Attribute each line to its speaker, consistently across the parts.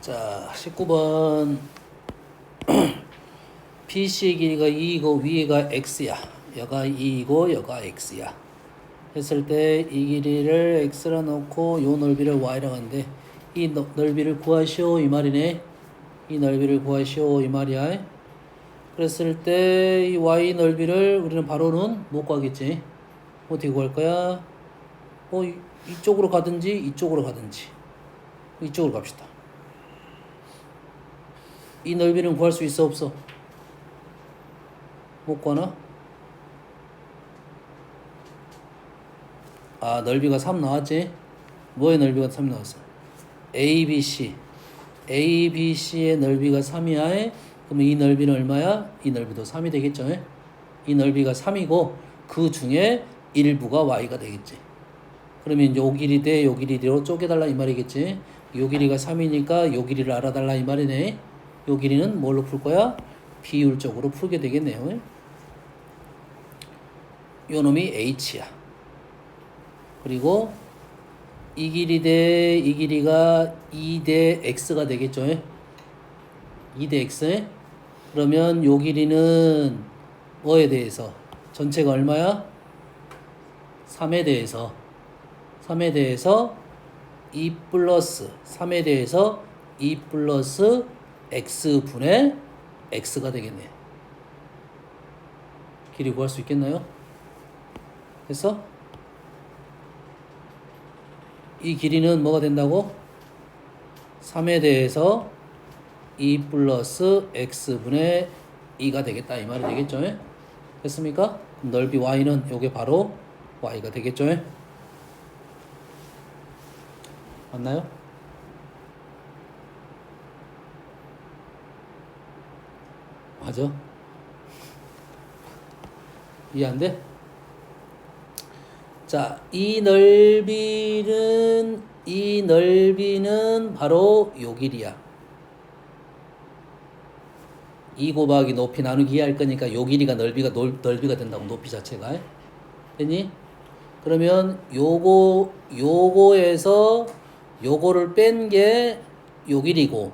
Speaker 1: 자, 19번 BC의 길이가 2이고 위가 x야. 여가 2이고 여가 x야. 했을 때 이 길이를 x라 놓고 요 넓이를 y라 하는데 이 넓이를 구하시오 이 말이네. 이 넓이를 구하시오 이 말이야. 그랬을 때 이 y 넓이를 우리는 바로는 못 구하겠지. 어떻게 구할 거야? 이쪽으로 가든지 이쪽으로 가든지 이쪽으로 갑시다. 이 넓이는 구할 수 있어 없어? 못 구하나? 아, 넓이가 3 나왔지? 뭐의 넓이가 3 나왔어? ABC. ABC의 넓이가 3이야. 그러면 이 넓이는 얼마야? 이 넓이도 3이 되겠죠? 이 넓이가 3이고 그 중에 일부가 y가 되겠지. 그러면 요 길이 대 요 길이로 쪼개달라 이 말이겠지. 요 길이가 3이니까 요 길이를 알아달라 이 말이네. 요 길이는 뭘로 풀 거야? 비율적으로 풀게 되겠네요. 요 놈이 h야. 그리고 이 길이 대 이 길이가 2 대 x가 되겠죠. 2 대 x. 그러면 요 길이는 뭐에 대해서? 전체가 얼마야? 3에 대해서 2 플러스 3에 대해서 2 플러스 x분의 x가 되겠네. 길이 구할 수 있겠나요? 됐어? 이 길이는 뭐가 된다고? 3에 대해서 2 플러스 x분의 2가 되겠다 이 말이 되겠죠? 됐습니까? 그럼 넓이 y는 요게 바로 y가 되겠죠? 맞나요? 맞아? 이해 안 돼? 자, 이 넓이는 바로 요 길이야. 2 곱하기 높이 나누기 할 거니까 요 길이가 넓이가 된다고 높이 자체가. 됐니? 그러면 요거에서 요거를 뺀 게 요 길이고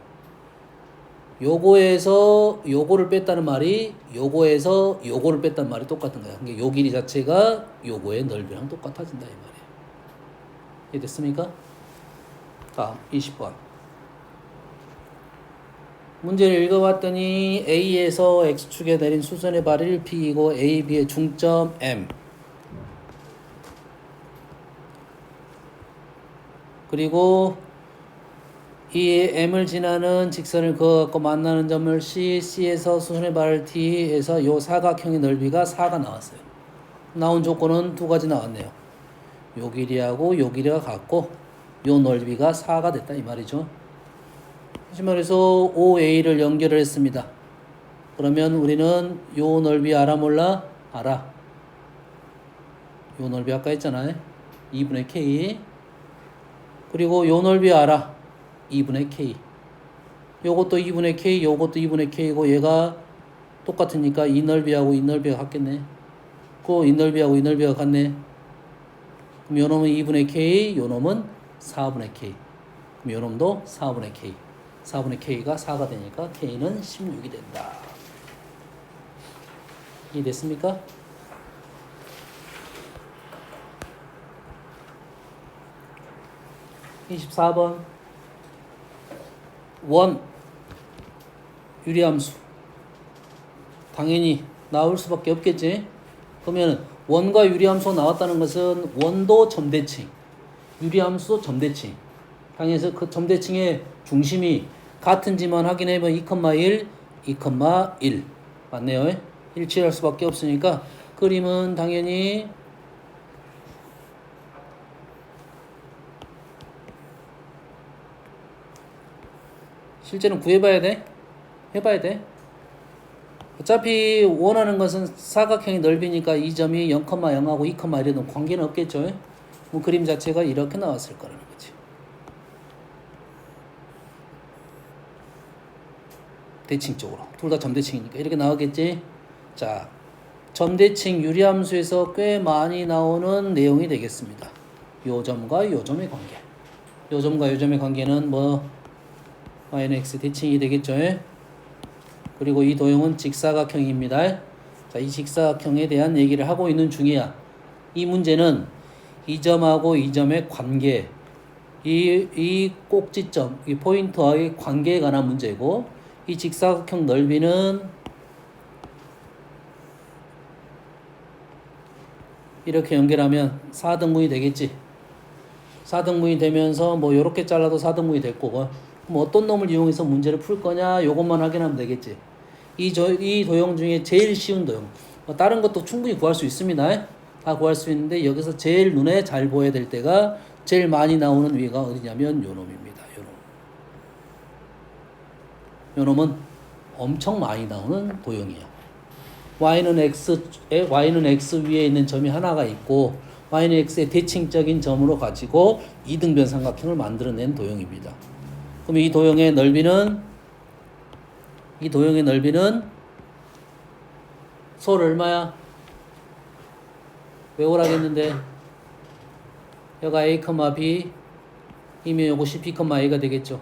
Speaker 1: 요거에서 요거를 뺐다는 말이 요거에서 요거를 뺐다는 말이 똑같은 거야. 그러니까 요 길이 자체가 요거의 넓이랑 똑같아진다 이 말이야. 이해됐습니까? 다음 20번 문제를 읽어봤더니 A에서 X축에 내린 수선의 발이 P이고 A, B의 중점 M 그리고 이 M을 지나는 직선을 그어갖고 만나는 점을 C, C에서 수선의 발을 T에서 요 사각형의 넓이가 4가 나왔어요. 나온 조건은 두 가지 나왔네요. 요 길이하고 요 길이가 같고 요 넓이가 4가 됐다 이 말이죠. 다시 말해서 OA를 연결을 했습니다. 그러면 우리는 요 넓이 알아 몰라? 알아. 요 넓이 아까 했잖아요. 2분의 K. 그리고 요 넓이 알아. 2분의 K. 요것도 2분의 K, 요것도 2분의 K고 얘가 똑같으니까 이 넓이하고 이 넓이가 같겠네. 그 이 넓이하고 이 넓이가 같네. 그럼 요 놈은 2분의 K, 요 놈은 4분의 K. 그럼 요 놈도 4분의 K. 4분의 K가 4가 되니까 K는 16이 된다. 이해됐습니까? (24번) 원 유리함수 당연히 나올 수밖에 없겠지. 그러면 원과 유리함수가 나왔다는 것은 원도 점대칭, 유리함수도 점대칭. 당연히 그 점대칭의 중심이 같은지만 확인해보면 2,1, 2,1 맞네요. 일치할 수밖에 없으니까 그림은 당연히 실제는 구해봐야 돼. 해봐야 돼. 어차피 원하는 것은 사각형의 넓이니까 이 점이 0,0하고 2,1에는 관계는 없겠죠. 뭐 그림 자체가 이렇게 나왔을 거라는 거지. 대칭적으로. 둘 다 점대칭이니까 이렇게 나오겠지. 자, 점대칭 유리함수에서 꽤 많이 나오는 내용이 되겠습니다. 요 점과 요 점의 관계. 요 점과 요 점의 관계는 뭐 y는 x 대칭이 되겠죠. 그리고 이 도형은 직사각형입니다. 자, 이 직사각형에 대한 얘기를 하고 있는 중이야. 이 문제는 이 점하고 이 점의 관계, 이 꼭지점, 이 포인트와의 관계에 관한 문제고, 이 직사각형 넓이는 이렇게 연결하면 4등분이 되겠지. 4등분이 되면서 뭐 요렇게 잘라도 4등분이 될 거고, 그럼 어떤 놈을 이용해서 문제를 풀 거냐, 요것만 확인하면 되겠지. 이 도형 중에 제일 쉬운 도형, 다른 것도 충분히 구할 수 있습니다. 다 구할 수 있는데 여기서 제일 눈에 잘 보여야 될 때가 제일 많이 나오는 위가 어디냐면 요 놈입니다. 요 놈은 엄청 많이 나오는 도형이야. y는 x 위에 있는 점이 하나가 있고 y는 x의 대칭적인 점으로 가지고 이등변 삼각형을 만들어낸 도형입니다. 그럼 이 도형의 넓이는 서로 얼마야? 외우라겠는데 여가 a, b 이면 요거 c, p, a가 되겠죠.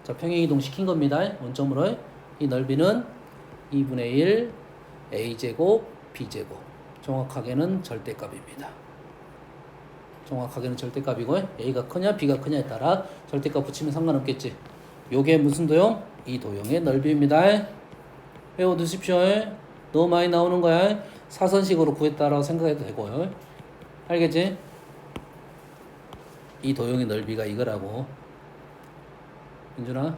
Speaker 1: 자, 평행이동 시킨 겁니다. 원점으로 이 넓이는 2분의 1 a제곱 b제곱, 정확하게는 절대값입니다. 정확하게는 절대값이고 a가 크냐 b가 크냐에 따라 절대값 붙이면 상관없겠지. 요게 무슨 도형? 이 도형의 넓이입니다. 외워두십시오. 너무 많이 나오는 거야. 사선식으로 구했다라고 생각해도 되고요. 알겠지? 이 도형의 넓이가 이거라고. 민준아?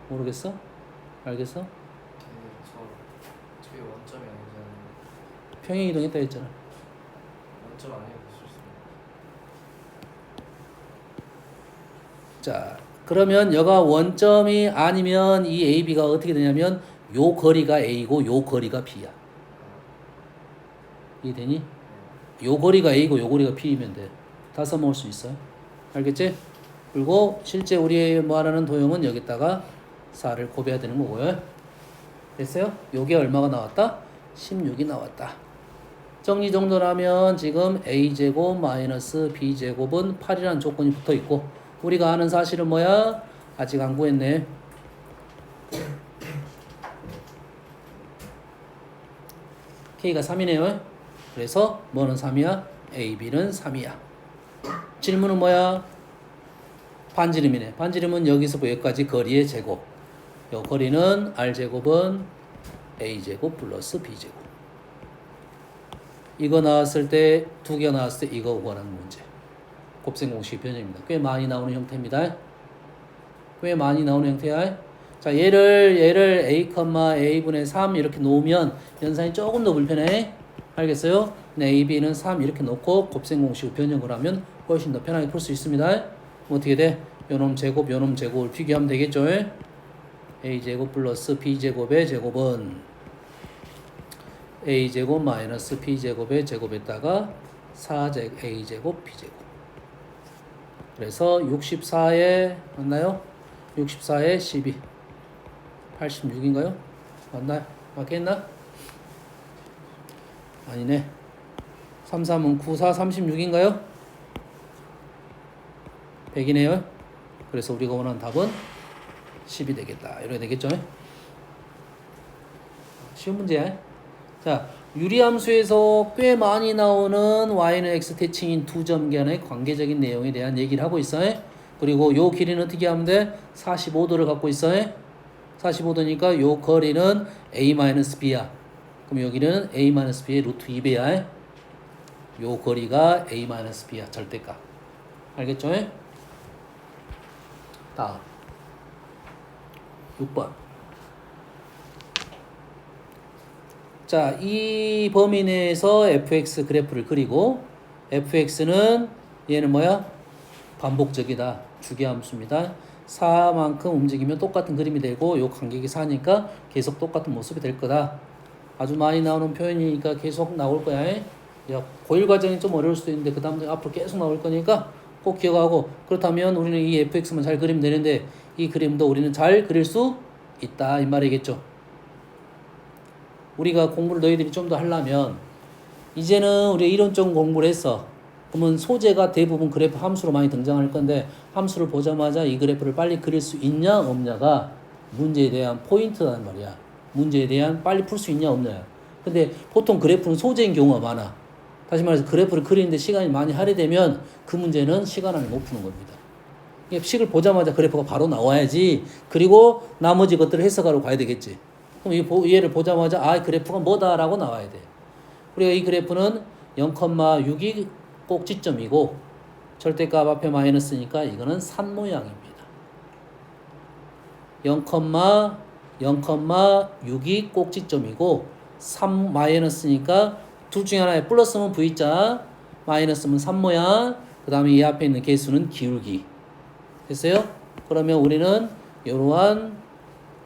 Speaker 1: 모르겠어? 알겠어?
Speaker 2: 저희 원점이 아니잖아요.
Speaker 1: 평행이동했다 했잖아.
Speaker 2: 원점 아니고 있을 수
Speaker 1: 자, 그러면 여가 원점이 아니면 이 AB가 어떻게 되냐면 요 거리가 A고 요 거리가 B야. 이해되니? 요 거리가 A고 요 거리가 B이면 돼. 다 써먹을 수 있어요. 알겠지? 그리고 실제 우리 말하는 도형은 여기다가 4를 곱해야 되는 거고요. 됐어요? 요게 얼마가 나왔다? 16이 나왔다. 정리정돈하면 지금 a제곱 마이너스 b제곱은 8이라는 조건이 붙어있고 우리가 아는 사실은 뭐야? 아직 안 구했네. k가 3이네요. 그래서 뭐는 3이야? a, b는 3이야. 질문은 뭐야? 반지름이네. 반지름은 여기서부터 여기까지 거리의 제곱. 요 거리는 r제곱은 a제곱 플러스 b제곱. 이거 나왔을 때, 두 개가 나왔을 때 이거 구하는 문제. 곱셈 공식 변형입니다. 꽤 많이 나오는 형태입니다. 꽤 많이 나오는 형태야. 자, 얘를 a, a분의 3 이렇게 놓으면 연산이 조금 더 불편해. 알겠어요? 네, a, b는 3 이렇게 놓고 곱셈 공식을 변형을 하면 훨씬 더 편하게 풀 수 있습니다. 어떻게 돼? 요놈 제곱, 요놈 제곱을 비교하면 되겠죠? a제곱 플러스 b제곱의 제곱은 a제곱 마이너스 b제곱의 제곱에다가 4a제곱 b제곱. 그래서 64에 맞나요? 64에 12 86인가요? 맞나요? 맞겠나? 아니네. 3, 3은 9, 4, 36인가요? 100이네요. 그래서 우리가 원하는 답은 10이 되겠다. 이렇게 되겠죠? 쉬운 문제야. 자, 유리함수에서 꽤 많이 나오는 y는 x 대칭인 두 점 간의 관계적인 내용에 대한 얘기를 하고 있어요. 그리고 요 길이는 어떻게 하면 돼? 45도를 갖고 있어요. 45도니까 요 거리는 a-b야. 그럼 여기는 a-b의 루트 2배야. 요 거리가 a-b야. 절대값. 알겠죠? 다음 6번. 자, 이 범위 내에서 fx 그래프를 그리고 fx는 얘는 뭐야? 반복적이다. 주기함수입니다. 4만큼 움직이면 똑같은 그림이 되고 요 간격이 4니까 계속 똑같은 모습이 될 거다. 아주 많이 나오는 표현이니까 계속 나올 거야. 고1 과정이 좀 어려울 수도 있는데 그 다음 앞으로 계속 나올 거니까 꼭 기억하고, 그렇다면 우리는 이 fx만 잘 그리면 되는데 이 그림도 우리는 잘 그릴 수 있다 이 말이겠죠. 우리가 공부를 너희들이 좀 더 하려면 이제는 우리 이론적 공부를 했어. 그러면 소재가 대부분 그래프 함수로 많이 등장할 건데 함수를 보자마자 이 그래프를 빨리 그릴 수 있냐 없냐가 문제에 대한 포인트란 말이야. 문제에 대한 빨리 풀 수 있냐 없냐야. 근데 보통 그래프는 소재인 경우가 많아. 다시 말해서 그래프를 그리는데 시간이 많이 할애되면 그 문제는 시간 안에 못 푸는 겁니다. 식을 보자마자 그래프가 바로 나와야지. 그리고 나머지 것들을 해석하러 가야 되겠지. 그럼 얘를 보자마자 아 그래프가 뭐다라고 나와야 돼. 우리가 이 그래프는 0,6이 꼭지점이고 절대값 앞에 마이너스니까 이거는 산 모양입니다. 0,6이 꼭지점이고 3 마이너스니까 둘 중에 하나에 플러스면 V자, 마이너스면 산 모양, 그 다음에 이 앞에 있는 개수는 기울기. 됐어요? 그러면 우리는 이러한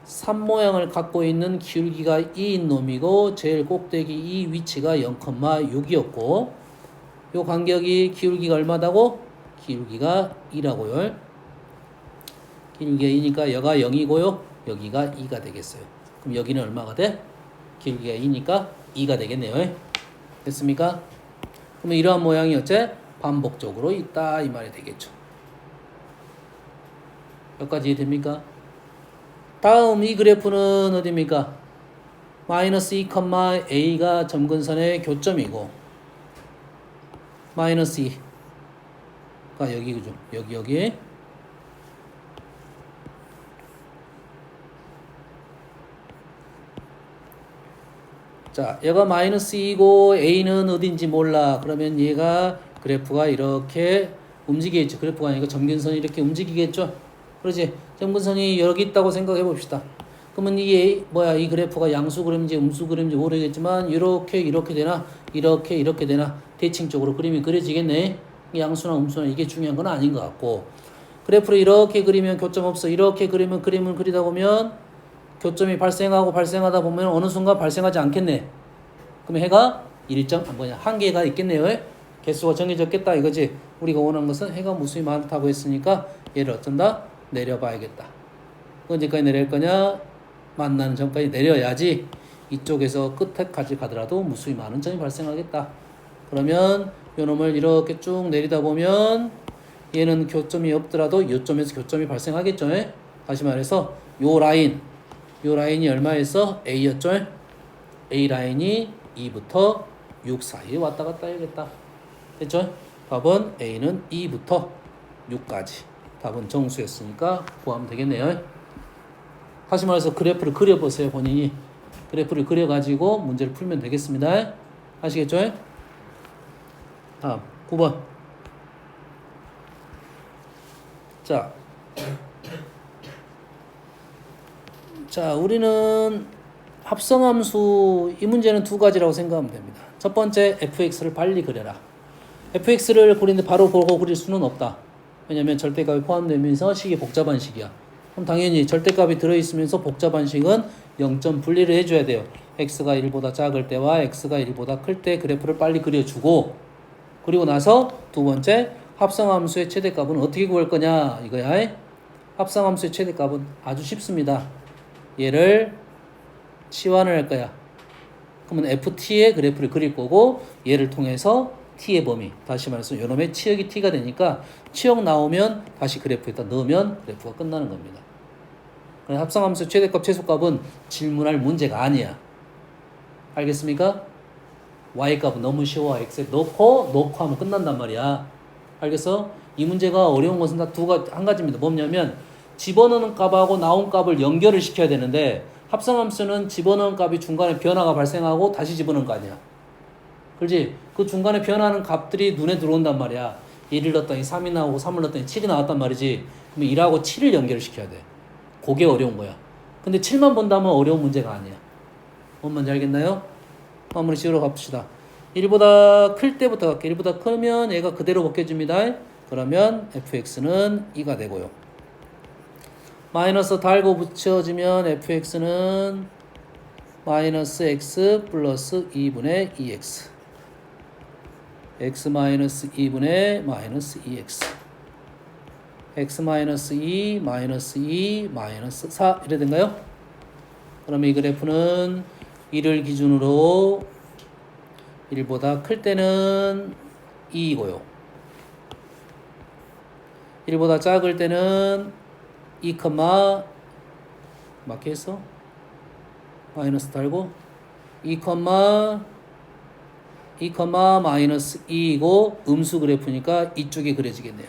Speaker 1: 산 모양을 갖고 있는 기울기가 2인 놈이고 제일 꼭대기 이 위치가 0,6이었고 요 간격이 기울기가 얼마다고? 기울기가 2라고요. 기울기가 2니까 여가 0이고요. 여기가 2가 되겠어요. 그럼 여기는 얼마가 돼? 기울기가 2니까 2가 되겠네요. 됐습니까? 그러면 이러한 모양이 어째? 반복적으로 있다 이 말이 되겠죠. 여기까지 이해됩니까? 다음 이 그래프는 어디입니까? 마이너스 2, a가 점근선의 교점이고 마이너스 2가 여기 그죠? 여기 자 얘가 마이너스 2고 a는 어딘지 몰라. 그러면 얘가 그래프가 이렇게 움직이겠죠. 그래프가 아니고 점근선이 이렇게 움직이겠죠. 그러지? 점근선이 여기 있다고 생각해 봅시다. 그러면 이 그래프가 양수 그림인지 음수 그림인지 모르겠지만 이렇게 되나 이렇게 되나 대칭적으로 그림이 그려지겠네. 양수나 음수나 이게 중요한 건 아닌 것 같고 그래프를 이렇게 그리면 교점 없어. 이렇게 그리면 그림을 그리다 보면 교점이 발생하다 보면 어느 순간 발생하지 않겠네. 그럼 해가 한계가 있겠네요. 개수가 정해졌겠다 이거지. 우리가 원하는 것은 해가 무수히 많다고 했으니까 얘를 어쩐다? 내려봐야겠다. 언제까지 내릴 거냐? 만나는 전까지 내려야지 이쪽에서 끝에까지 가더라도 무수히 많은 점이 발생하겠다. 그러면 요 놈을 이렇게 쭉 내리다 보면 얘는 교점이 없더라도 이점에서 교점이 발생하겠죠. 다시 말해서 요 라인이 얼마였어? A였죠. A 라인이 2부터 6 사이에 왔다 갔다 해야겠다. 됐죠? 답은 A는 2부터 6까지. 답은 정수였으니까 구하면 되겠네요. 다시 말해서 그래프를 그려보세요. 본인이 그래프를 그려가지고 문제를 풀면 되겠습니다. 아시겠죠? 다음 9번. 자 우리는 합성함수 이 문제는 두 가지라고 생각하면 됩니다. 첫 번째 fx를 빨리 그려라. fx를 그리는데 바로 보고 그릴 수는 없다. 왜냐면 절대값이 포함되면서 식이 복잡한 식이야. 그럼 당연히 절대값이 들어있으면서 복잡한 식은 0점 분리를 해줘야 돼요. x가 1보다 작을 때와 x가 1보다 클 때 그래프를 빨리 그려주고 그리고 나서 두 번째 합성함수의 최대값은 어떻게 구할 거냐 이거야. 합성함수의 최대값은 아주 쉽습니다. 얘를 치환을 할 거야. 그러면 ft의 그래프를 그릴 거고 얘를 통해서 t의 범위, 다시 말해서 요놈의 치역이 t가 되니까 치역 나오면 다시 그래프에다 넣으면 그래프가 끝나는 겁니다. 합성함수 최대값 최소값은 질문할 문제가 아니야. 알겠습니까? y값은 너무 쉬워. x에 넣고 하면 끝난단 말이야. 알겠어? 이 문제가 어려운 것은 한 가지입니다. 뭐냐면 집어넣는 값하고 나온 값을 연결을 시켜야 되는데 합성함수는 집어넣은 값이 중간에 변화가 발생하고 다시 집어넣은 거 아니야. 그렇지? 그 중간에 변하는 값들이 눈에 들어온단 말이야. 1을 넣었더니 3이 나오고 3을 넣었더니 7이 나왔단 말이지. 그러면 1하고 7을 연결을 시켜야 돼. 그게 어려운 거야. 근데 7만 본다면 어려운 문제가 아니야. 뭔 말인지 알겠나요? 마무리 지으러 갑시다. 1보다 클 때부터 갈게. 1보다 크면 얘가 그대로 벗겨집니다. 그러면 fx는 2가 되고요. 마이너스 달고 붙여지면 fx는 마이너스 x 플러스 2분의 2x x 마이너스 2분의 마이너스 2x x 마이너스 2 마이너스 2 마이너스 4 이래 된가요? 그러면 이 그래프는 1을 기준으로 1보다 클 때는 2이고요. 1보다 작을 때는 2, 맞게 했어? 마이너스 달고 2, 마이너스 2이고 음수 그래프니까 이쪽이 그려지겠네요.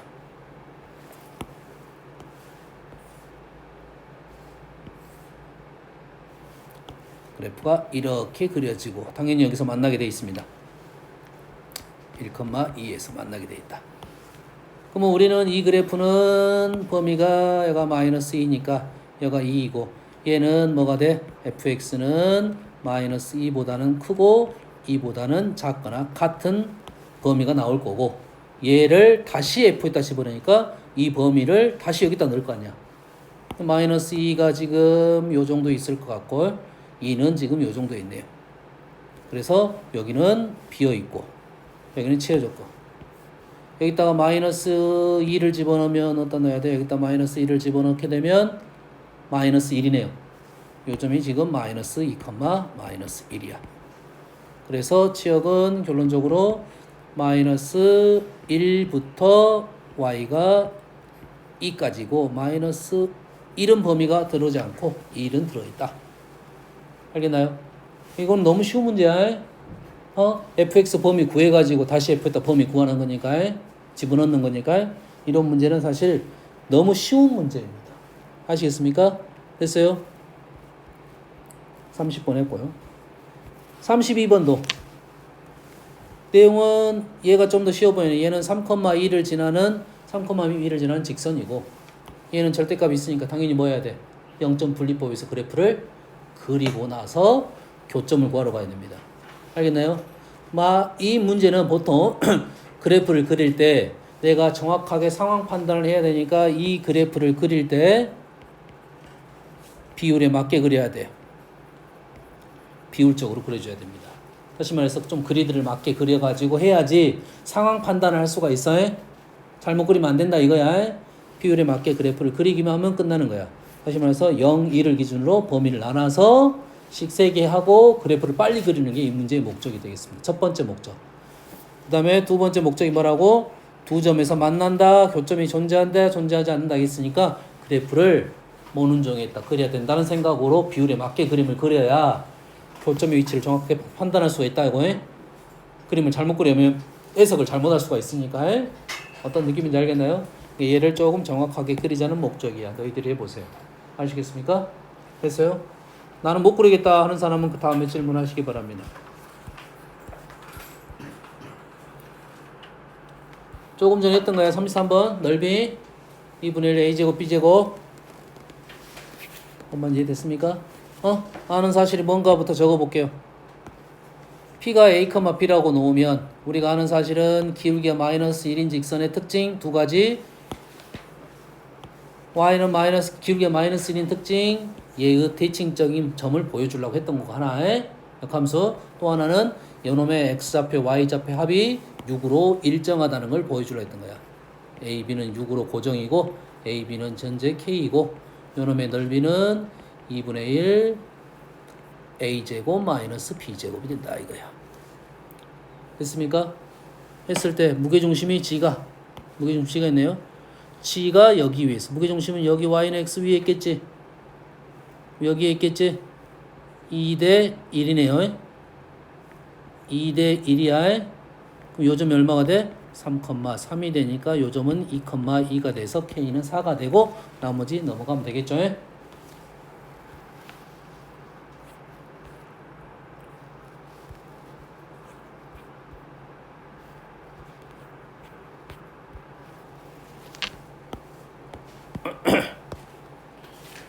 Speaker 1: 그래프가 이렇게 그려지고 당연히 여기서 만나게 되어 있습니다. 1,2에서 만나게 되어 있다. 그러면 우리는 이 그래프는 범위가 얘가 마이너스 2니까 얘가 2이고 얘는 뭐가 돼? fx는 마이너스 2보다는 크고 2보다는 작거나 같은 범위가 나올 거고 얘를 다시 f에다 집어넣으니까 이 범위를 다시 여기다 넣을 거 아니야. 마이너스 2가 지금 요 정도 있을 것 같고 2는 지금 요 정도 있네요. 그래서 여기는 비어있고 여기는 채워졌고 여기다가 마이너스 2를 집어넣으면 어디다 넣어야 돼? 여기다 마이너스 2를 집어넣게 되면 마이너스 1이네요. 요점이 지금 마이너스 2, 마이너스 1이야. 그래서 치역은 결론적으로 마이너스 1부터 y가 2까지고 마이너스 1은 범위가 들어오지 않고 1은 들어있다. 알겠나요? 이건 너무 쉬운 문제야. fx 범위 구해가지고 다시 f에다 범위 구하는 거니까 집어넣는 거니까 이런 문제는 사실 너무 쉬운 문제입니다. 아시겠습니까? 됐어요? 30번 했고요. 32번도 내용은 얘가 좀 더 쉬워 보이네. 얘는 3,2를 지나는 직선이고 얘는 절대값이 있으니까 당연히 뭐 해야 돼? 0점 분리법에서 그래프를 그리고 나서 교점을 구하러 가야 됩니다. 알겠나요? 이 문제는 보통 그래프를 그릴 때 내가 정확하게 상황 판단을 해야 되니까 이 그래프를 그릴 때 비율에 맞게 그려야 돼. 비율적으로 그려줘야 됩니다. 다시 말해서 좀 그리드를 맞게 그려가지고 해야지 상황 판단을 할 수가 있어. 잘못 그리면 안 된다 이거야. 비율에 맞게 그래프를 그리기만 하면 끝나는 거야. 다시 말해서 0, 2를 기준으로 범위를 나눠서 식 세개 하고 그래프를 빨리 그리는 게 이 문제의 목적이 되겠습니다. 첫 번째 목적. 그 다음에 두 번째 목적이 뭐라고? 두 점에서 만난다. 교점이 존재한다. 존재하지 않는다 했으니까 그래프를 모눈정에 있다 그려야 된다는 생각으로 비율에 맞게 그림을 그려야 교점의 위치를 정확하게 판단할 수가 있다 이거. 그림을 잘못 그리면 해석을 잘못할 수가 있으니까. 어떤 느낌인지 알겠나요? 얘를 조금 정확하게 그리자는 목적이야. 너희들이 해보세요. 아시겠습니까? 됐어요? 나는 못 그리겠다 하는 사람은 그 다음에 질문하시기 바랍니다. 조금 전에 했던 거야. 33번 넓이 2분의 1 a제곱 b제곱. 한번 이해됐습니까? 아는 사실이 뭔가부터 적어볼게요. p가 a, b라고 놓으면 우리가 아는 사실은 기울기가 마이너스 1인 직선의 특징 두 가지, y는 기울기가 마이너스 1인 특징, 얘의 대칭적인 점을 보여주려고 했던 거고 하나의 역함수, 또 하나는 요놈의 x좌표, y좌표 합이 6으로 일정하다는 걸 보여주려고 했던 거야. a, b는 6으로 고정이고 a, b는 전체 k이고 요놈의 넓이는 2분의 1 a제곱 마이너스 b제곱이 된다 이거야. 됐습니까? 했을 때 무게중심이 G가 있네요. G가 여기 위에 있어. 무게중심은 여기 y는 x 위에 있겠지. 여기에 있겠지. 2대 1이네요. 2대 1이야. 그럼 요점이 얼마가 돼? 3,3이 되니까 요점은 2,2가 돼서 K는 4가 되고 나머지 넘어가면 되겠죠.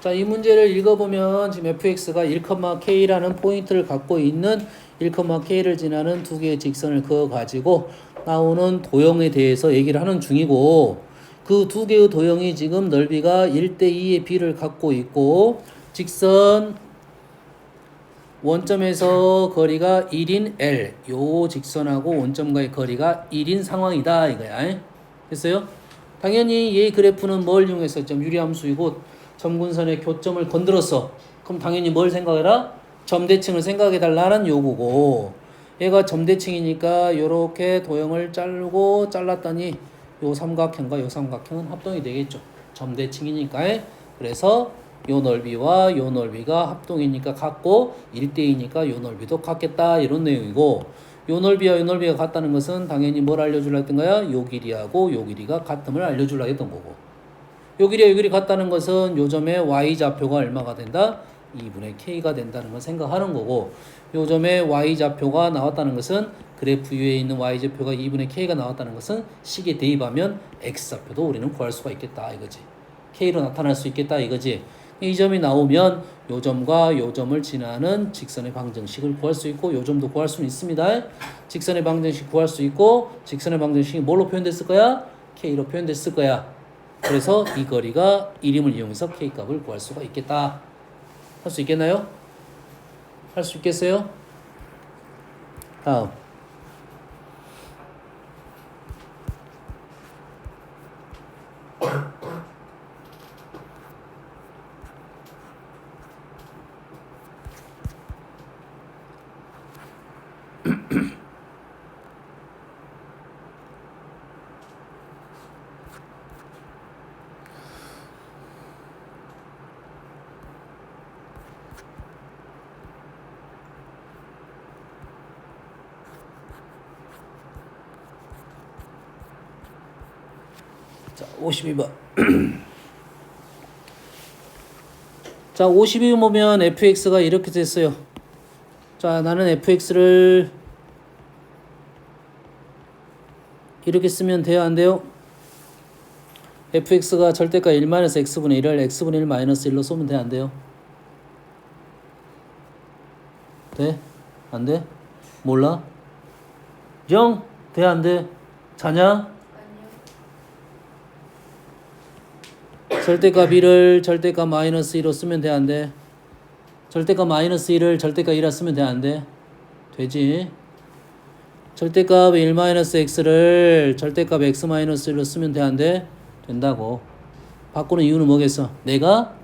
Speaker 1: 자, 이 문제를 읽어보면 지금 fx가 1,k라는 포인트를 갖고 있는 1,k를 지나는 두 개의 직선을 그어가지고 나오는 도형에 대해서 얘기를 하는 중이고 그 두 개의 도형이 지금 넓이가 1대2의 비를 갖고 있고 직선 원점에서 거리가 1인 L 요 직선하고 원점과의 거리가 1인 상황이다 이거야. 됐어요? 당연히 얘 그래프는 뭘 이용해서 유리함수이고 점근선의 교점을 건드렸어. 그럼 당연히 뭘 생각해라? 점대칭을 생각해달라는 요구고 얘가 점대칭이니까 요렇게 도형을 자르고 잘랐더니 요 삼각형과 요 삼각형은 합동이 되겠죠. 점대칭이니까. 그래서 요 넓이와 요 넓이가 합동이니까 같고 1대2니까 요 넓이도 같겠다 이런 내용이고, 요 넓이와 요 넓이가 같다는 것은 당연히 뭘 알려주려 했던 거야? 요 길이하고 요 길이가 같음을 알려주려 했던 거고, 요 길이와 요 길이 같다는 것은 요 점의 y좌표가 얼마가 된다? 2분의 k가 된다는 걸 생각하는 거고, 요 점의 y좌표가 나왔다는 것은 그래프 위에 있는 y좌표가 2분의 k가 나왔다는 것은 식에 대입하면 x좌표도 우리는 구할 수가 있겠다 이거지. k로 나타날 수 있겠다 이거지. 이 점이 나오면 요 점과 요 점을 지나는 직선의 방정식을 구할 수 있고, 요 점도 구할 수는 있습니다. 직선의 방정식 구할 수 있고, 직선의 방정식이 뭘로 표현됐을 거야? k로 표현됐을 거야. 그래서 이 거리가 이림을 이용해서 k 값을 구할 수가 있겠다. 할 수 있겠나요? 할 수 있겠어요? 다음. 자, 52번. 자, 52번 보면 fx가 이렇게 됐어요. 자, 나는 fx를 이렇게 쓰면 돼요, 안 돼요? fx가 절대가 1-x분의 1을 x분의 1-1로 쏘면 돼, 안 돼요? 돼? 안 돼? 몰라? 영? 돼, 안 돼? 자냐? 절대값 1을 절대값 -2로 쓰면 돼, 안 돼? 절대값 -1을 절대값 2라 쓰면 돼, 안 돼? 되지? 절대값 1-x를 절대값 x-1로 쓰면 돼, 안 돼? 된다고. 바꾸는 이유는 뭐겠어? 내가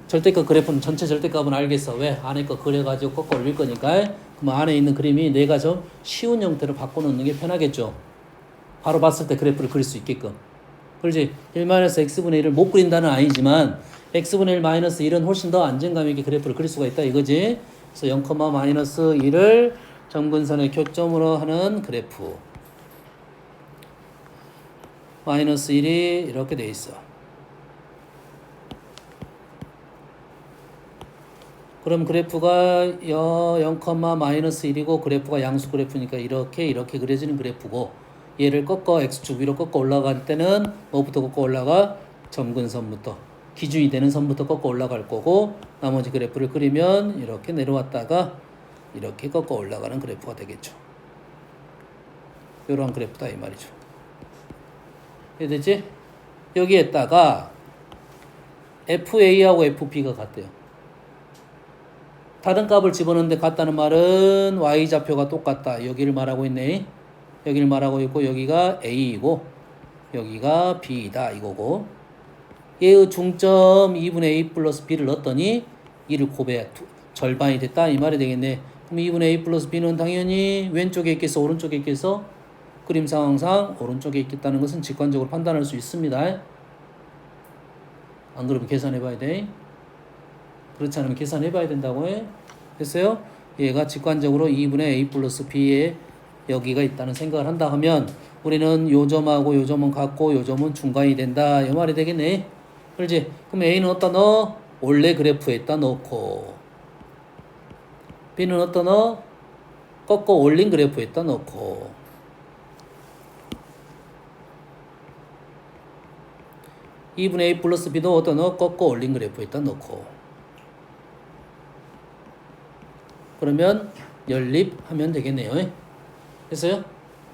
Speaker 1: 절대값 그래프는 전체 절대값은 알겠어. 왜? 안에 거 그려가지고 꺾어 올릴 거니까. 그럼 안에 있는 그림이 내가 좀 쉬운 형태로 바꿔놓는 게 편하겠죠. 바로 봤을 때 그래프를 그릴 수 있게끔. 그렇지? 1-x분의 1을 못 그린다는 아니지만 x분의 1-1은 훨씬 더 안정감 있게 그래프를 그릴 수가 있다 이거지. 그래서 0,-1을 점근선의 교점으로 하는 그래프. -1이 이렇게 돼 있어. 그럼 그래프가 0,-1이고 그래프가 양수 그래프니까 이렇게 그려지는 그래프고, 얘를 꺾어 x축 위로 꺾어 올라갈 때는 뭐부터 꺾어 올라가? 점근선부터, 기준이 되는 선부터 꺾어 올라갈 거고, 나머지 그래프를 그리면 이렇게 내려왔다가 이렇게 꺾어 올라가는 그래프가 되겠죠. 이런 그래프다 이 말이죠. 이해되지? 여기에다가 FA하고 FB가 같대요. 다른 값을 집어넣는데 같다는 말은 y좌표가 똑같다. 여기를 말하고 있네. 여기를 말하고 있고, 여기가 A이고 여기가 B이다 이거고, 얘의 중점 2분의 A 플러스 B를 넣었더니 이를 곱해 절반이 됐다 이 말이 되겠네. 그럼 2분의 A 플러스 B는 당연히 왼쪽에 있겠어, 오른쪽에 있겠어? 그림 상황상 오른쪽에 있겠다는 것은 직관적으로 판단할 수 있습니다. 안 그러면 계산해 봐야 돼. 그렇지 않으면 계산해 봐야 된다고 해. 됐어요? 얘가 직관적으로 2분의 A 플러스 B에 여기가 있다는 생각을 한다 하면 우리는 요 점하고 요 점은 같고 요 점은 중간이 된다 이 말이 되겠네. 그렇지? 그럼 A는 어디다 넣어? 원래 그래프에다 넣고, B는 어디다 넣어? 꺾어 올린 그래프에다 넣고, (2분의 A 플러스 B도 어디다 넣어? 꺾어 올린 그래프에다 넣고. 그러면 연립하면 되겠네요. 됐어요?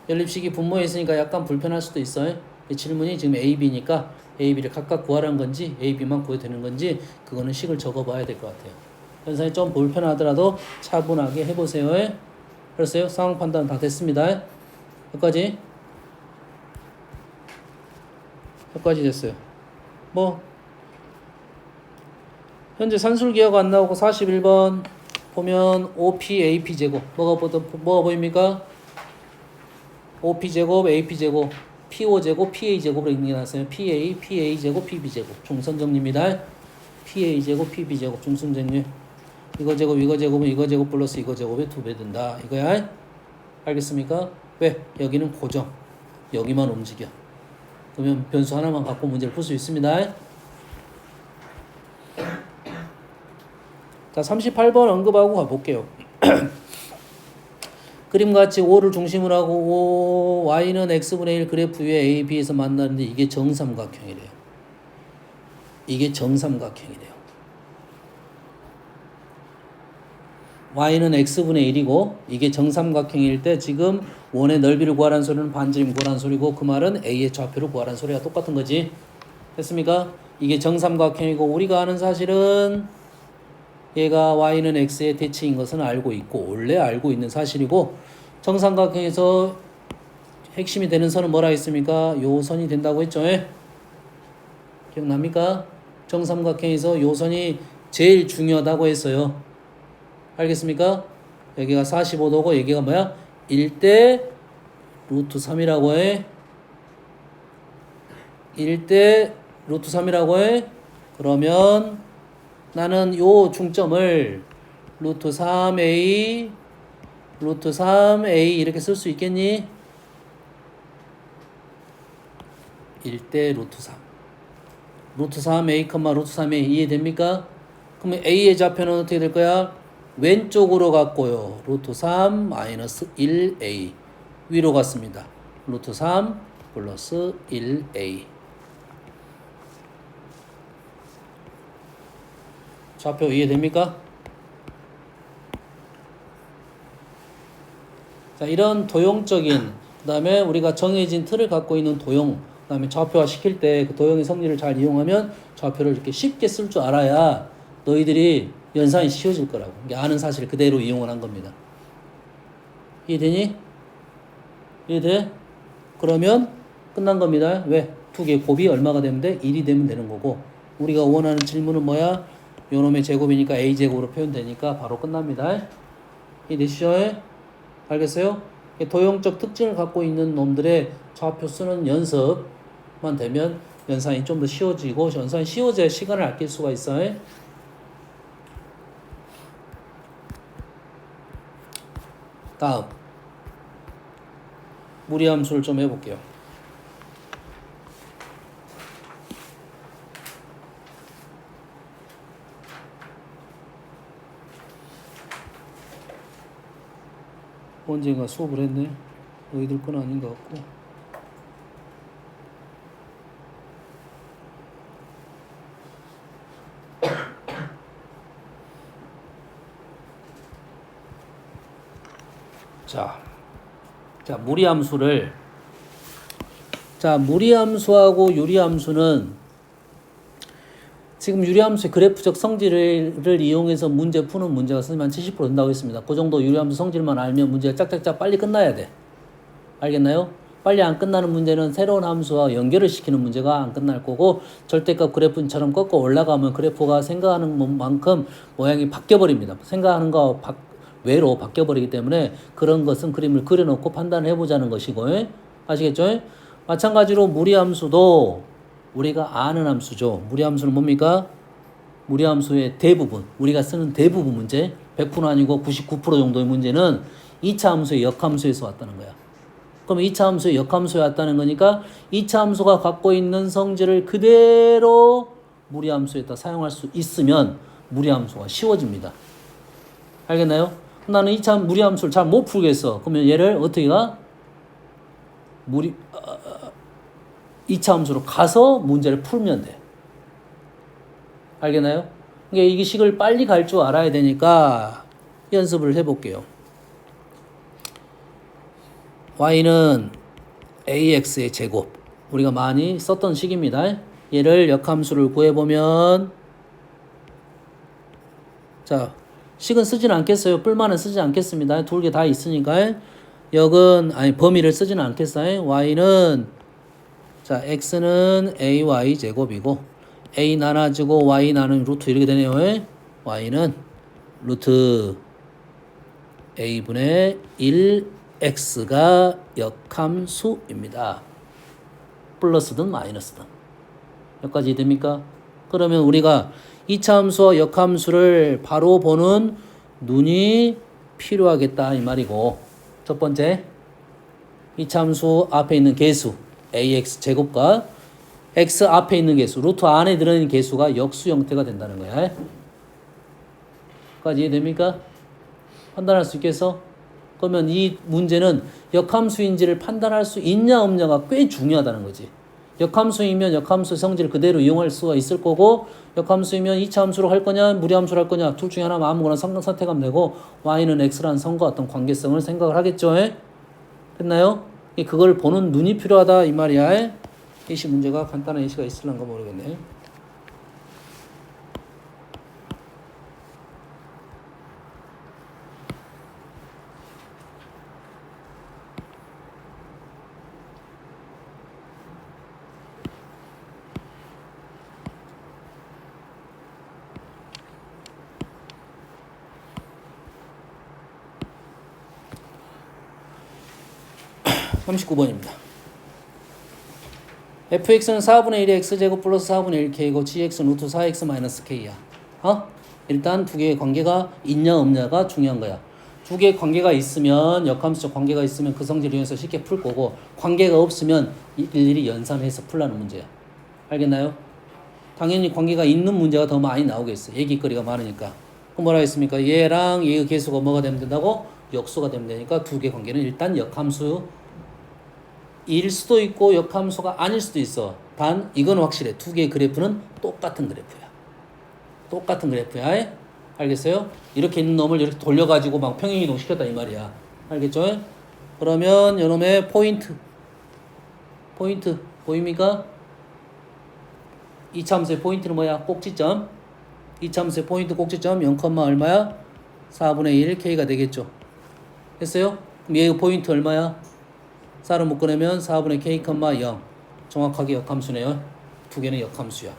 Speaker 1: 연립식이 분모에 있으니까 약간 불편할 수도 있어요. 이 질문이 지금 A, B니까 A, B를 각각 구하라는 건지 A, B만 구해도 되는 건지 그거는 식을 적어봐야 될 것 같아요. 현상이 좀 불편하더라도 차분하게 해보세요. 그랬어요? 상황 판단 다 됐습니다. 여기까지 됐어요. 뭐 현재 산술기하가 안 나오고 41번 보면 OP, AP 제곱 뭐가 보입니까? OP 제곱, AP 제곱 P5제곱, PA제곱으로 이렇게 나왔어요. PA제곱, PB제곱. 중선정리입니다. PA제곱, PB제곱. 중선정리. 이거 제곱은 이거 제곱 플러스 이거 제곱의 2배 든다. 이거야. 알겠습니까? 왜? 여기는 고정. 여기만 움직여. 그러면 변수 하나만 갖고 문제를 풀 수 있습니다. 자, 38번 언급하고 가볼게요. 그림같이 O를 중심으로 하고 Y는 X분의 1 그래프 위에 A, B에서 만나는데 이게 정삼각형이래요. 이게 정삼각형이래요. Y는 X분의 1이고 이게 정삼각형일 때 지금 원의 넓이를 구하라는 소리는 반지름 구하라는 소리고 그 말은 A의 좌표를 구하라는 소리가 똑같은 거지. 됐습니까? 이게 정삼각형이고 우리가 아는 사실은 얘가 Y는 X의 대칭인 것은 알고 있고 원래 알고 있는 사실이고 정삼각형에서 핵심이 되는 선은 뭐라 했습니까? 요 선이 된다고 했죠. 기억납니까? 정삼각형에서 요 선이 제일 중요하다고 했어요. 알겠습니까? 여기가 45도고 여기가 뭐야? 1대 루트 3이라고 해. 1대 루트 3이라고 해. 그러면 나는 요 중점을 루트 3a 이렇게 쓸 수 있겠니? 1대 루트 3 루트 3a, 루트 3a 이해됩니까? 그러면 a의 좌표는 어떻게 될 거야? 왼쪽으로 갔고요. 루트 3 마이너스 1a 위로 갔습니다. 루트 3 플러스 1a 좌표 이해됩니까? 자, 이런 도형적인 그 다음에 우리가 정해진 틀을 갖고 있는 도형 그 다음에 좌표화 시킬 때 그 도형의 성질을 잘 이용하면 좌표를 이렇게 쉽게 쓸 줄 알아야 너희들이 연산이 쉬워질 거라고. 아는 사실 그대로 이용을 한 겁니다. 이해되니? 이해돼? 그러면 끝난 겁니다. 왜? 두 개 곱이 얼마가 되면 돼? 1이 되면 되는 거고 우리가 원하는 질문은 뭐야? 요놈의 제곱이니까 a제곱으로 표현되니까 바로 끝납니다. 이해되시죠? 알겠어요? 도형적 특징을 갖고 있는 놈들의 좌표 쓰는 연습만 되면 연산이 좀 더 쉬워지고 연산이 쉬워져야 시간을 아낄 수가 있어요. 다음 무리함수를 좀 해볼게요. 언젠가 수업을 했네. 너희들 건 아닌 것 같고. 무리함수하고 유리함수는 지금 유리함수의 그래프적 성질을 이용해서 문제 푸는 문제가 선생님 한 70% 된다고 했습니다. 그 정도 유리함수 성질만 알면 문제가 짝짝짝 빨리 끝나야 돼. 알겠나요? 빨리 안 끝나는 문제는 새로운 함수와 연결을 시키는 문제가 안 끝날 거고 절대값 그래프처럼 꺾어 올라가면 그래프가 생각하는 만큼 모양이 바뀌어버립니다. 생각하는 거 외로 바뀌어버리기 때문에 그런 것은 그림을 그려놓고 판단을 해보자는 것이고 아시겠죠? 마찬가지로 무리함수도 우리가 아는 함수죠. 무리함수는 뭡니까? 무리함수의 대부분, 우리가 쓰는 대부분 문제 100% 아니고 99% 정도의 문제는 2차 함수의 역함수에서 왔다는 거야. 그럼 2차 함수의 역함수에 왔다는 거니까 2차 함수가 갖고 있는 성질을 그대로 무리함수에다 사용할 수 있으면 무리함수가 쉬워집니다. 알겠나요? 나는 2차 무리함수를 잘 못 풀겠어. 그러면 얘를 어떻게 가? 2차 함수로 가서 문제를 풀면 돼. 알겠나요? 그러니까 이 식을 빨리 갈 줄 알아야 되니까 연습을 해볼게요. y는 ax의 제곱. 우리가 많이 썼던 식입니다. 얘를 역함수를 구해보면 자, 식은 쓰지는 않겠어요. 뿔만은 쓰지 않겠습니다. 둘 개 다 있으니까 범위를 쓰지는 않겠어요. y는 자, x는 ay 제곱이고 a 나눠지고 y 나누면 루트 이렇게 되네요. y는 루트 a분의 1x가 역함수입니다. 플러스든 마이너스든. 여기까지 됩니까? 그러면 우리가 이차함수와 역함수를 바로 보는 눈이 필요하겠다 이 말이고, 첫 번째 이차함수 앞에 있는 개수 ax 제곱과 x 앞에 있는 개수 루트 안에 들어있는 개수가 역수 형태가 된다는 거야. 여기까지 이해됩니까? 판단할 수 있겠어? 그러면 이 문제는 역함수인지를 판단할 수 있냐 없냐가 꽤 중요하다는 거지. 역함수이면 역함수 성질을 그대로 이용할 수가 있을 거고, 역함수이면 이차함수로 할 거냐 무리함수로 할 거냐 둘 중에 하나만 아무거나 선택하면 되고, y는 x라는 성과 어떤 관계성을 생각을 하겠죠. 됐나요? 그걸 보는 눈이 필요하다 이 말이야. 예시 문제가 간단한 예시가 있을런가 모르겠네. (39번입니다) fx는 4분의 1의 x제곱 플러스 4분의 1k이고 gx는 루트 4x 마이너스 k야. 일단 두 개의 관계가 있냐 없냐가 중요한 거야. 두 개의 관계가 있으면, 역함수적 관계가 있으면 그 성질을 이용해서 쉽게 풀 거고, 관계가 없으면 일일이 연산해서 풀라는 문제야. 알겠나요? 당연히 관계가 있는 문제가 더 많이 나오겠어. 얘기거리가 많으니까. 그럼 뭐라 했습니까? 얘랑 얘의 개수가 뭐가 되면 된다고? 역수가 되면 되니까 두 개 관계는 일단 역함수 일 수도 있고 역함수가 아닐 수도 있어. 단 이건 확실해. 두 개의 그래프는 똑같은 그래프야. 똑같은 그래프야. 알겠어요? 이렇게 있는 놈을 이렇게 돌려가지고 막 평행이동 시켰다 이 말이야. 알겠죠? 그러면 요놈의 포인트 보입니까? 이차함수의 포인트는 뭐야? 꼭지점. 이차함수의 포인트 꼭지점 0, 얼마야? 4분의 1 k가 되겠죠. 됐어요? 그럼 얘의 포인트 얼마야? 4를 묶어내면 4분의 k, 0. 정확하게 역함수네요. 두 개는 역함수야.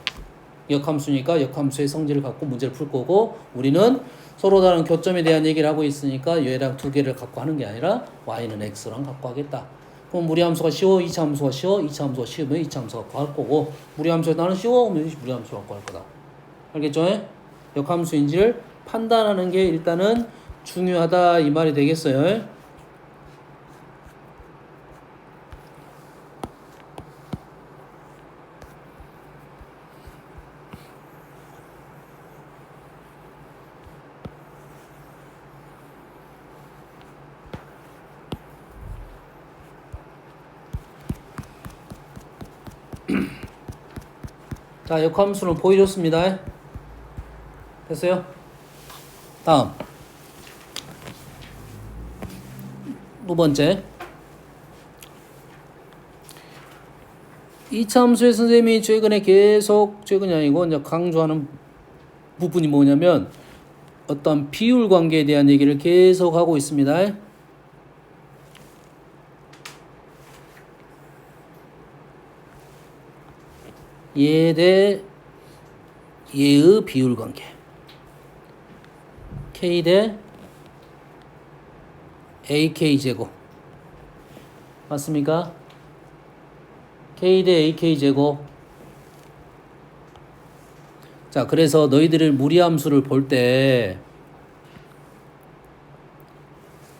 Speaker 1: 역함수니까 역함수의 성질을 갖고 문제를 풀 거고, 우리는 서로 다른 교점에 대한 얘기를 하고 있으니까 얘랑 두 개를 갖고 하는 게 아니라 y는 x랑 갖고 하겠다. 그럼 무리함수가 쉬워? 2차 함수가 쉬워? 2차 함수가 쉬우면 2차 함수 갖고 할 거고, 무리함수가 나는 쉬워? 그러면 무리함수 갖고 할 거다. 알겠죠? 역함수인지를 판단하는 게 일단은 중요하다 이 말이 되겠어요. 자, 역함수는 보여줬습니다. 됐어요? 다음 두 번째, 이차 함수의 선생님이 최근이 아니고 이제 강조하는 부분이 뭐냐면 어떤 비율 관계에 대한 얘기를 계속 하고 있습니다. 얘 대 얘의 비율 관계. K 대 AK 제곱. 맞습니까? K 대 AK 제곱. 자, 그래서 너희들을 무리함수를 볼 때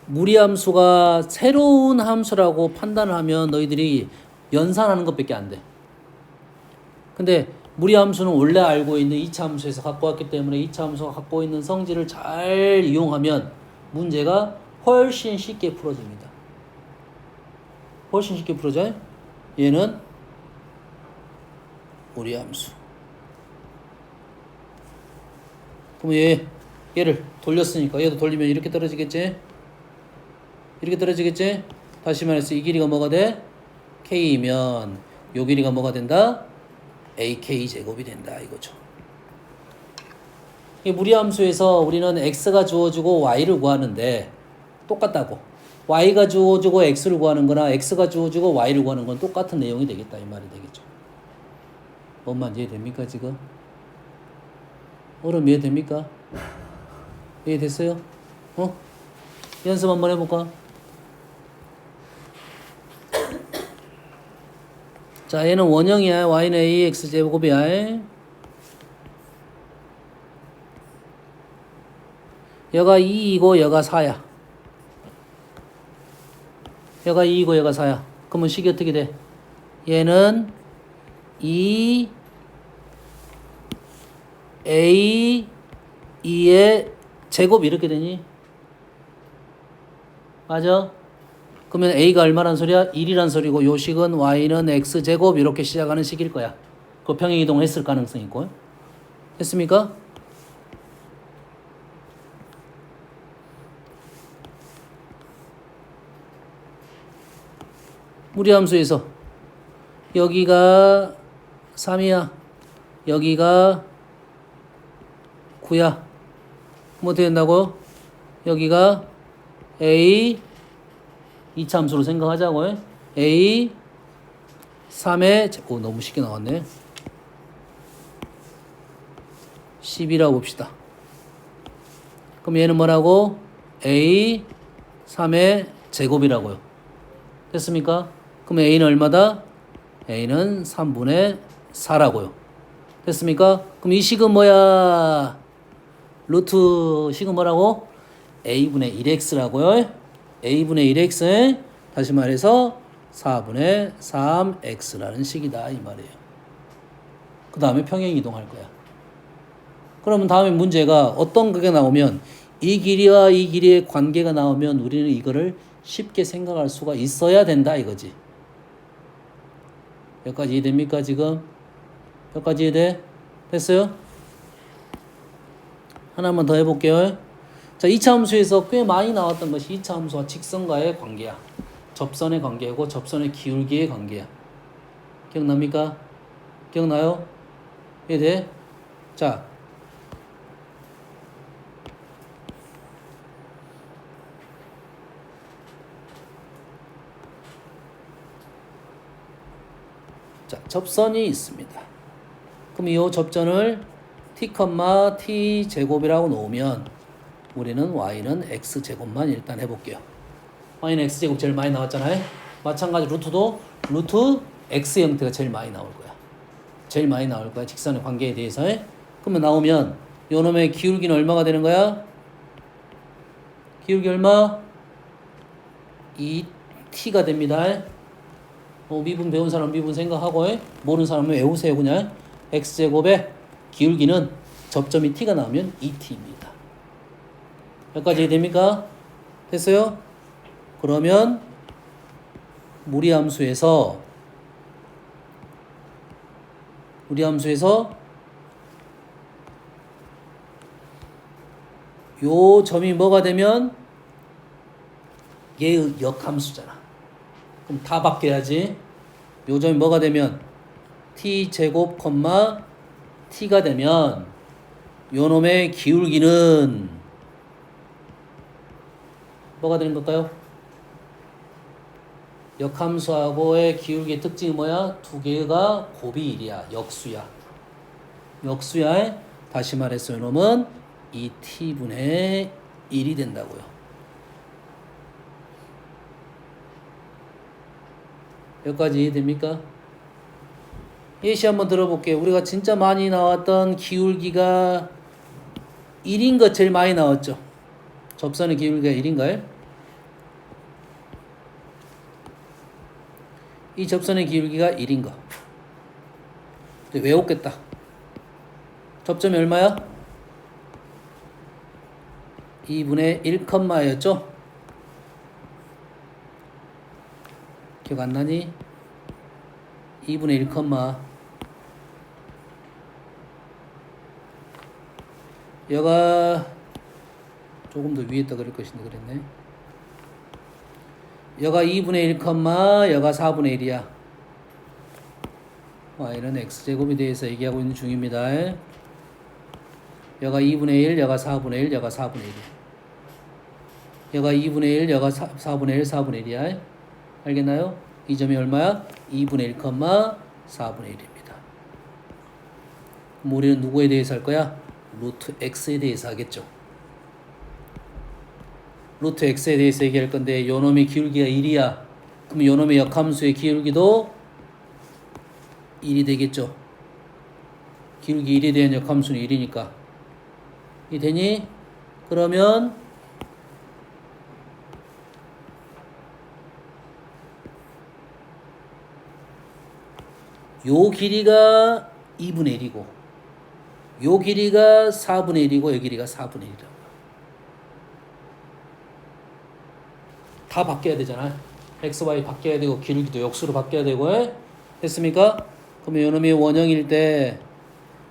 Speaker 1: 무리함수가 새로운 함수라고 판단을 하면 너희들이 연산하는 것밖에 안 돼. 근데 무리함수는 원래 알고 있는 2차 함수에서 갖고 왔기 때문에 2차 함수가 갖고 있는 성질을 잘 이용하면 문제가 훨씬 쉽게 풀어집니다. 훨씬 쉽게 풀어져요. 얘는 무리함수. 그럼 얘를 돌렸으니까 얘도 돌리면 이렇게 떨어지겠지? 이렇게 떨어지겠지? 다시 말해서 이 길이가 뭐가 돼? K이면 요 길이가 뭐가 된다? AK 제곱이 된다 이거죠. 이 무리함수에서 우리는 x가 주어지고 y를 구하는데 똑같다고. y가 주어지고 x를 구하는 거나 x가 주어지고 y를 구하는 건 똑같은 내용이 되겠다 이 말이 되겠죠. 뭔만 이해됩니까 지금? 어른 이해됩니까? 이해됐어요? 연습 한번 해볼까? 자, 얘는 원형이야. y는 ax 제곱이야. 여가 2이고 여가 4야. 여가 2이고 여가 4야. 그러면 식이 어떻게 돼? 얘는 2 a 2의 제곱 이렇게 되니? 맞아? 그러면 a가 얼마란 소리야? 1이란 소리고 요 식은 y는 x제곱 이렇게 시작하는 식일 거야. 그 평행이동했을 가능성이 있고. 됐습니까? 무리함수에서 여기가 3이야. 여기가 9야. 그럼 어떻게 된다고요? 여기가 a 2차 함수로 생각하자고요. a 3의 너무 쉽게 나왔네. 10이라고 봅시다. 그럼 얘는 뭐라고? a 3의 제곱이라고요. 됐습니까? 그럼 a는 얼마다? a는 3분의 4라고요. 됐습니까? 그럼 이 식은 뭐야? 루트 식은 뭐라고? a분의 1x라고요. a분의 1x 다시 말해서 4분의 3x라는 식이다 이 말이에요. 그 다음에 평행 이동할 거야. 그러면 다음에 문제가 어떤 그게 나오면 이 길이와 이 길이의 관계가 나오면 우리는 이거를 쉽게 생각할 수가 있어야 된다 이거지. 여기까지 이해됩니까 지금? 여기까지 이해돼? 됐어요? 하나만 더 해볼게요. 자, 2차 함수에서 꽤 많이 나왔던 것이 2차 함수와 직선과의 관계야. 접선의 관계고 접선의 기울기의 관계야. 기억납니까? 기억나요? 이해돼? 자, 접선이 있습니다. 그럼 이 접전을 t, t 제곱이라고 놓으면 우리는 y는 x제곱만 일단 해볼게요. y는 x제곱 제일 많이 나왔잖아요. 마찬가지 루트도 루트 x 형태가 제일 많이 나올 거야. 제일 많이 나올 거야. 직선의 관계에 대해서. 그러면 나오면 요놈의 기울기는 얼마가 되는 거야? 기울기 얼마? 2t가 됩니다. 미분 배운 사람 미분 생각하고 모르는 사람은 외우세요 그냥. x제곱의 기울기는 접점이 t가 나오면 2t입니다. 여기까지 됩니까? 됐어요? 그러면 무리함수에서 요 점이 뭐가 되면 얘의 역함수잖아. 그럼 다 바뀌어야지. 요 점이 뭐가 되면 t제곱, t가 되면 요 놈의 기울기는 뭐가 되는 걸까요? 역함수하고의 기울기의 특징이 뭐야? 두 개가 곱이 1이야. 역수야. 다시 말해서 요 놈은 2t분의 1이 된다고요. 여기까지 이해됩니까? 예시 한번 들어볼게요. 우리가 진짜 많이 나왔던 기울기가 1인 것 제일 많이 나왔죠. 접선의 기울기가 1인가요? 이 접선의 기울기가 1인 거. 외웠겠다. 접점이 얼마야? 2분의 1였죠? 기억 안 나니? 2분의 1, 여가 조금 더 위에다 그릴 것인데 그랬네. 여가 2분의 1, 여가 4분의 1이야. y는 x제곱에 대해서 얘기하고 있는 중입니다. 여가 2분의 1, 여가 4분의 1, 여가 4분의 1이야. 여가 2분의 1, 여가 4분의 1, 4분의 1이야. 알겠나요? 이 점이 얼마야? 2분의 1, 4분의 1입니다. 우리는 누구에 대해서 할 거야? 루트 x에 대해서 하겠죠. 루트 x에 대해서 얘기할 건데 요 놈의 기울기가 1이야. 그럼 요 놈의 역함수의 기울기도 1이 되겠죠. 기울기 1에 대한 역함수는 1이니까. 이 되니? 그러면 요 길이가 2분의 1이고 요 길이가 4분의 1이고 요 길이가 4분의 1이라고. 다 바뀌어야 되잖아. x, y 바뀌어야 되고 기울기도 역수로 바뀌어야 되고. 됐습니까? 그러면 요놈이 원형일 때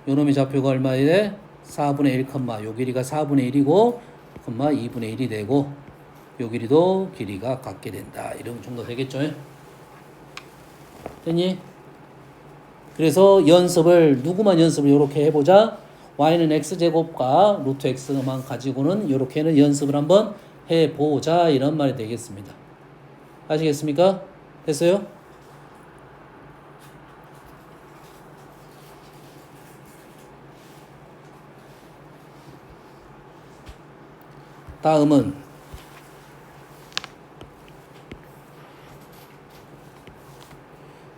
Speaker 1: 요놈의 좌표가 얼마야 돼? 4분의 1, 요 길이가 4분의 1이고 2분의 1이 되고 요 길이도 길이가 같게 된다. 이런 정도 되겠죠? 됐니? 그래서 누구만 연습을 이렇게 해보자. y는 x제곱과 루트 x만 가지고는 이렇게는 연습을 한번 해보자. 이런 말이 되겠습니다. 아시겠습니까? 됐어요? 다음은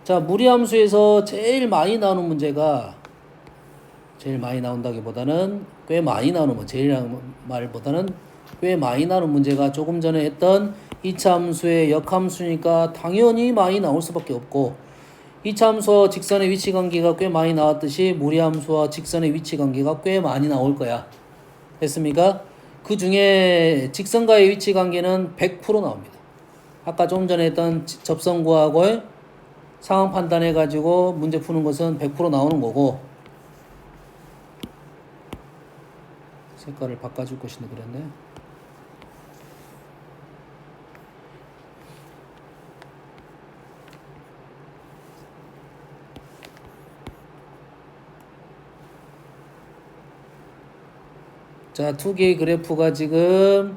Speaker 1: 자, 무리함수에서 제일 많이 나오는 문제가 제일 많이 나온다기보다는 꽤 많이 나오는 문 제일이라는 말보다는 꽤 많이 나오는 문제가 조금 전에 했던 2차 함수의 역함수니까 당연히 많이 나올 수밖에 없고 2차 함수와 직선의 위치 관계가 꽤 많이 나왔듯이 무리함수와 직선의 위치 관계가 꽤 많이 나올 거야. 됐습니까? 그 중에 직선과의 위치 관계는 100% 나옵니다. 아까 좀 전에 했던 접선구하고의 상황 판단해가지고 문제 푸는 것은 100% 나오는 거고. 색깔을 바꿔줄 것인데 그랬네. 자, 두 개의 그래프가 지금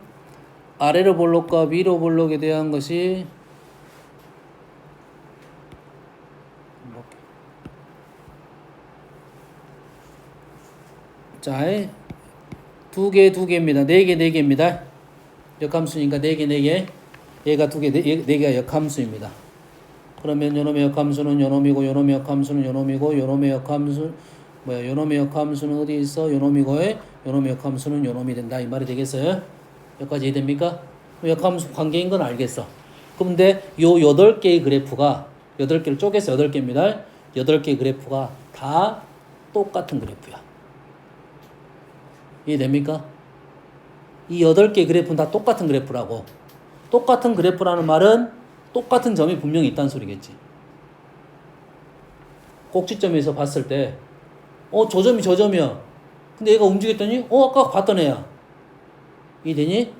Speaker 1: 아래로 볼록과 위로 볼록에 대한 것이 자, 두 개입니다. 네 개입니다. 역함수니까 네 개. 얘가 네 개가 역함수입니다. 그러면 요놈의 역함수는 요놈이고 요놈의 역함수는 요놈이고 요놈의 역함수는 어디 있어? 요놈이고 요놈의 역함수는 요놈이 된다. 이 말이 되겠어요? 여기까지 이해됩니까? 역함수 관계인 건 알겠어. 그런데 요 8개의 그래프가 8개를 쪼개서 8개입니다. 8개의 그래프가 다 똑같은 그래프야. 이해됩니까? 이 8개의 그래프는 다 똑같은 그래프라고. 똑같은 그래프라는 말은 똑같은 점이 분명히 있다는 소리겠지. 꼭지점에서 봤을 때 저 점이 저 점이야. 근데 얘가 움직였더니 아까 봤던 애야. 이해되니?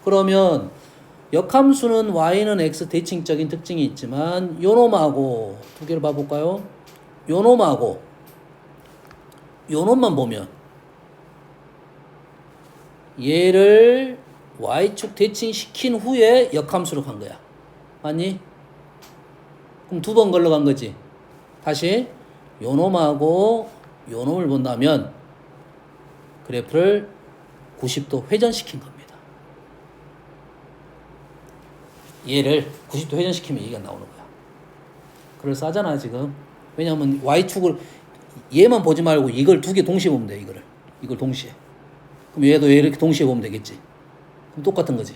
Speaker 1: 그러면 역함수는 y는 x 대칭적인 특징이 있지만 요놈하고 두 개를 봐볼까요? 요놈하고 요놈만 보면 얘를 y축 대칭시킨 후에 역함수로 간 거야. 맞니? 그럼 두 번 걸러간 거지. 다시 요놈하고 요놈을 본다면 그래프를 90도 회전시킨 겁니다. 얘를 90도 회전시키면 얘가 나오는 거야. 그럴싸하잖아 지금. 왜냐하면 y축을 얘만 보지 말고 이걸 두 개 동시에 보면 돼. 이걸 동시에. 그럼 얘도 이렇게 동시에 보면 되겠지. 그럼 똑같은 거지.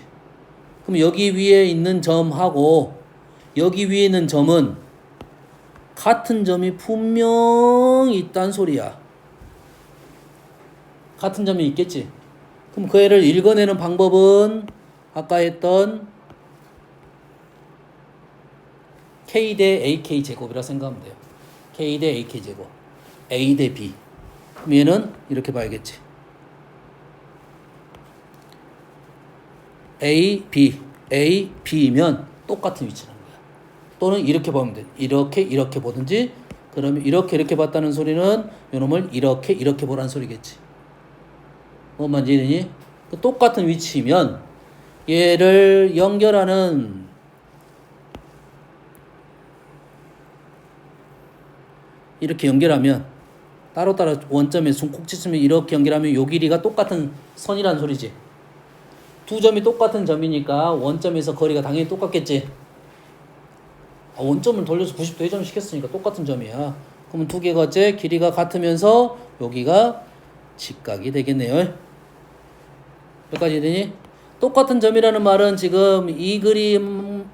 Speaker 1: 그럼 여기 위에 있는 점하고 여기 위에 있는 점은 같은 점이 분명히 있단 소리야. 같은 점이 있겠지. 그럼 그 애를 읽어내는 방법은 아까 했던 K 대 AK 제곱이라 생각하면 돼요. K 대 AK 제곱. A 대 B. 그럼 얘는 이렇게 봐야겠지. A, B면 똑같은 위치라는 거야. 또는 이렇게 보면 돼. 이렇게 보든지, 그러면 이렇게 봤다는 소리는 요놈을 이렇게 보라는 소리겠지. 뭔 이해되니? 똑같은 위치면 얘를 연결하는 이렇게 연결하면 따로따로 원점에서 꼭지점에 이렇게 연결하면 요 길이가 똑같은 선이라는 소리지. 두 점이 똑같은 점이니까 원점에서 거리가 당연히 똑같겠지. 원점을 돌려서 90도 회전을 시켰으니까 똑같은 점이야. 그러면 두 개가 어째? 길이가 같으면서 여기가 직각이 되겠네요. 여기까지 되니? 똑같은 점이라는 말은 지금 이 그림,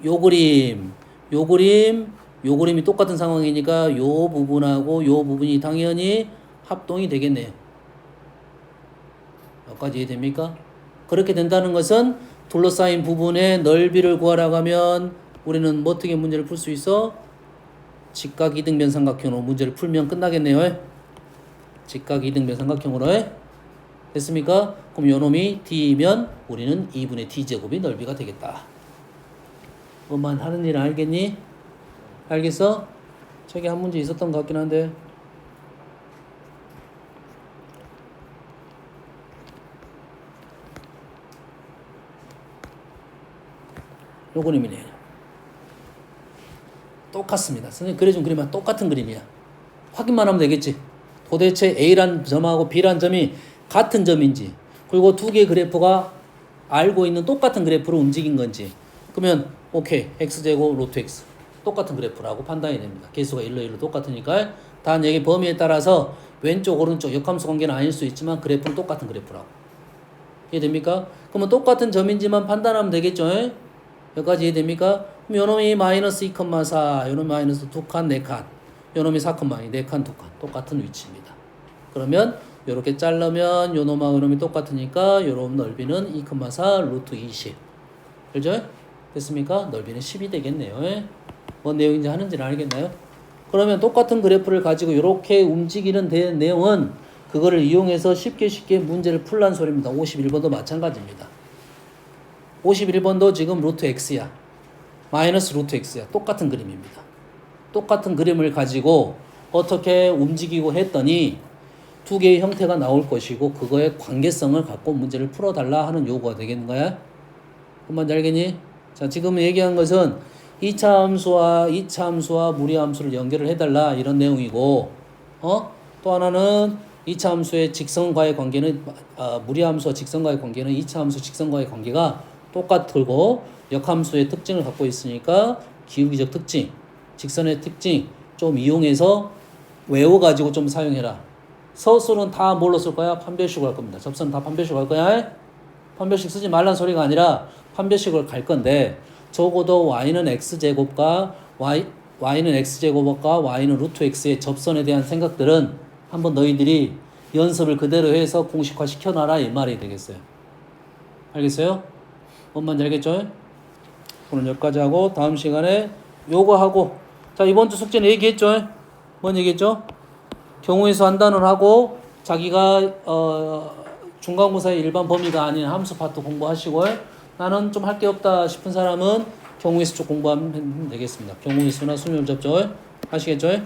Speaker 1: 요 그림, 요 그림, 요 그림이 똑같은 상황이니까 요 부분하고 요 부분이 당연히 합동이 되겠네요. 여기까지 이해됩니까? 그렇게 된다는 것은 둘러싸인 부분의 넓이를 구하라고 하면 우리는 뭐 어떻게 문제를 풀 수 있어? 직각 이등변 삼각형으로 문제를 풀면 끝나겠네요. 직각 이등변 삼각형으로 됐습니까? 그럼 요놈이 D이면 우리는 2분의 D제곱이 넓이가 되겠다. 뭐만 하는 일 알겠니? 알겠어? 저기 한 문제 있었던 것 같긴 한데 요 그림이네. 똑같습니다. 선생님 그려준 그림은 똑같은 그림이야. 확인만 하면 되겠지. 도대체 A란 점하고 B란 점이 같은 점인지, 그리고 두 개의 그래프가 알고 있는 똑같은 그래프로 움직인 건지, 그러면 오케이, x제곱 루트 x 똑같은 그래프라고 판단이 됩니다. 개수가 1로 1로 똑같으니까. 단 여기 범위에 따라서 왼쪽 오른쪽 역함수 관계는 아닐 수 있지만 그래프는 똑같은 그래프라고. 이해됩니까? 그러면 똑같은 점인지만 판단하면 되겠죠. 여기까지 이해됩니까? 그럼 요놈이 마이너스 2,4, 요놈이 마이너스 2칸, 4칸, 요놈이 4,2, 4칸, 2칸 똑같은 위치입니다. 그러면 요렇게 자르면 요놈하고 요놈이 똑같으니까 요놈 넓이는 2,4 루트 20. 그죠? 됐습니까? 넓이는 10이 되겠네요. 뭔 내용인지 하는지는 알겠나요? 그러면 똑같은 그래프를 가지고 이렇게 움직이는 내용은 그거를 이용해서 쉽게 문제를 풀란 소리입니다. 51번도 마찬가지입니다. 51번도 지금 루트 x야. 마이너스 루트 x야. 똑같은 그림입니다. 똑같은 그림을 가지고 어떻게 움직이고 했더니 두 개의 형태가 나올 것이고 그거의 관계성을 갖고 문제를 풀어달라 하는 요구가 되겠는 거야. 그만 알겠니? 자, 지금 얘기한 것은 2차 함수와 무리함수를 연결을 해달라 이런 내용이고, 또 하나는 2차 함수의 직선과의 관계는 무리함수와 직선과의 관계는 2차 함수 직선과의 관계가 똑같고 역함수의 특징을 갖고 있으니까 기울기적 특징, 직선의 특징 좀 이용해서 외워가지고 좀 사용해라. 서술은 다 뭘로 쓸 거야? 판별식으로 할 겁니다. 접선은 다 판별식으로 할 거야. 판별식 쓰지 말란 소리가 아니라 판별식을 갈 건데 적어도 y는 x제곱과 y는 x제곱과 y는 루트 x의 접선에 대한 생각들은 한번 너희들이 연습을 그대로 해서 공식화 시켜놔라 이 말이 되겠어요. 알겠어요? 뭔 말인지 알겠죠? 오늘 여기까지 하고 다음 시간에 요거 하고, 자 이번 주 숙제는 얘기했죠? 뭔 얘기했죠? 경우에서 한단을 하고 자기가 중간고사의 일반 범위가 아닌 함수 파트 공부하시고, 나는 좀 할 게 없다 싶은 사람은 경우의 수 쪽 공부하면 되겠습니다. 경우의 수나 수열 접점 아시겠죠?